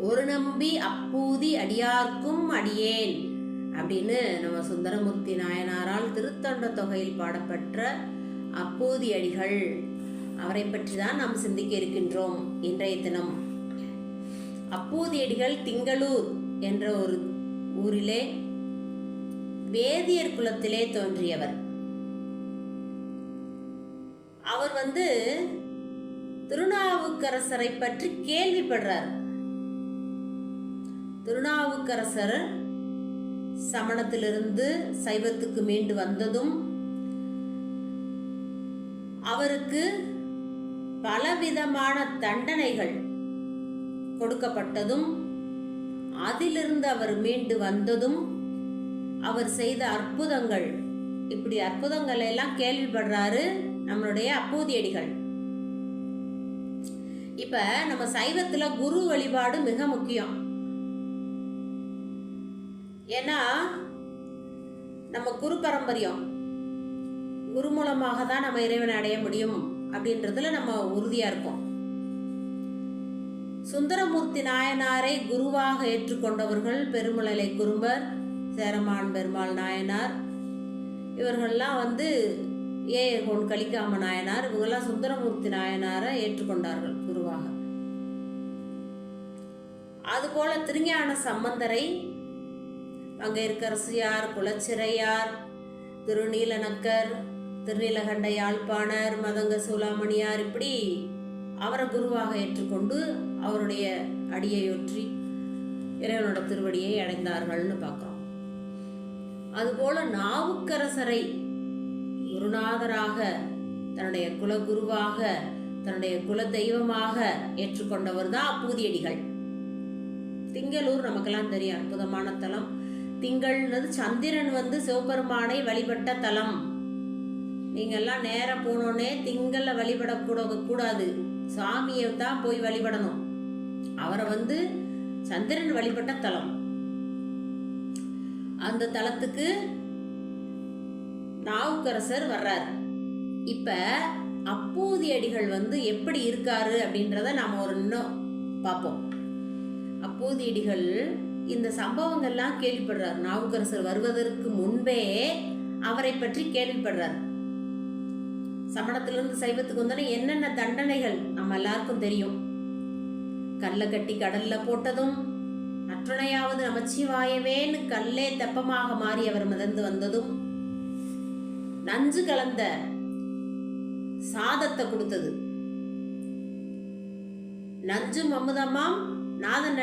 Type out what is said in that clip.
ஒரு நம்பி அப்பூதி அடியார்க்கும் அடியேன் அப்படின்னு நம்ம சுந்தரமூர்த்தி நாயனாரால் திருத்தொண்ட தொகையில் பாடப்பெற்ற அப்பூதி அடிகள், அவரை பற்றி தான் நாம் சிந்திக்க இருக்கின்றோம் இன்றைய தினம். அப்பூதி அடிகள் திங்களூர் என்ற ஒரு ஊரிலே வேதியர் குலத்திலே தோன்றியவர். அவர் திருநாவுக்கரசரை பற்றி கேள்விப்படுறார். திருநாவுக்கரசர் சமணத்திலிருந்து சைவத்துக்கு மீண்டு வந்ததும் அவருக்கு பலவிதமான தண்டனைகள் கொடுக்கப்பட்டதும், அதிலிருந்து அவர் மீண்டு வந்ததும், அவர் செய்த அற்புதங்கள், இப்படி அற்புதங்கள் எல்லாம் கேள்விப்படுறாரு நம்மளுடைய அப்பூதியடிகள். இப்ப நம்ம சைவத்துல குரு வழிபாடு மிக முக்கியம். ஏன்னா நம்ம குரு பரம்பரியம், குரு மூலமாக தான் நம்ம இறைவனை அடைய முடியும் அப்படின்றதுல நம்ம உறுதியா இருக்கோம். சுந்தரமூர்த்தி நாயனாரை குருவாக ஏற்றுக்கொண்டவர்கள் பெருமழலை குறும்பர், சேரமான் பெருமாள் நாயனார், இவர்கள்லாம் ஏகோன் கலிக்காம நாயனார், இவங்கெல்லாம் சுந்தரமூர்த்தி நாயனாரை ஏற்றுக்கொண்டார்கள் குருவாக. அதுபோல திருஞான சம்பந்தரை மங்கையர்க்கரசியார், குலச்சிறையார், திருநீலநக்கர், திருநீலகண்ட யாழ்ப்பாணர், மதங்க சூளாமணியார், இப்படி அவரை குருவாக ஏற்றுக்கொண்டு அவருடைய அடியையொற்றி இறைவனோட திருவடியை அடைந்தார்கள்னு பார்க்கிறோம். அதுபோல நாவுக்கரசரை குருநாதராக, தன்னுடைய குலகுருவாக, தன்னுடைய குல தெய்வமாக ஏற்றுக்கொண்டவர் தான் அப்பூதியடிகள். திங்களூர் நமக்கெல்லாம் தெரியும், அற்புதமான தலம். திங்கள்னது சந்திரன் சிவபெருமானை வழிபட்ட தலம். நீங்கெல்லாம் நேரம் போனோடனே திங்கள்ல வழிபடக்கூடாது, சாமியை தான் போய் வழிபடணும். அவரை சந்திரன் வழிபட்ட தலம். அந்த தலத்துக்கு நாவுக்கரசர் வர்றார். இப்ப அப்பூதியடிகள் எப்படி இருக்காரு அப்படின்றத நாம இன்னும் பார்ப்போம். அப்பூதியடிகள் இந்த சம்பவங்கள்லாம் கேள்விப்படுறார். நாவுக்கரசர் வருவதற்கு முன்பே அவரை பற்றி கேள்விப்படுறார். சமணத்திலிருந்து சைவத்துக்கு வந்தோடனே என்னென்ன தண்டனைகள் நம்ம எல்லாருக்கும் தெரியும். கல்லை கட்டி கடல்ல போட்டதும், நற்றுணையாவது நமச்சிவாயவேன்னு கல்லே தெப்பமாக மாறி அவர் மிதந்து வந்ததும், நஞ்சு கலந்த சாதத்தை கொடுத்தது, நஞ்சும் அமுதமாம் நாதன்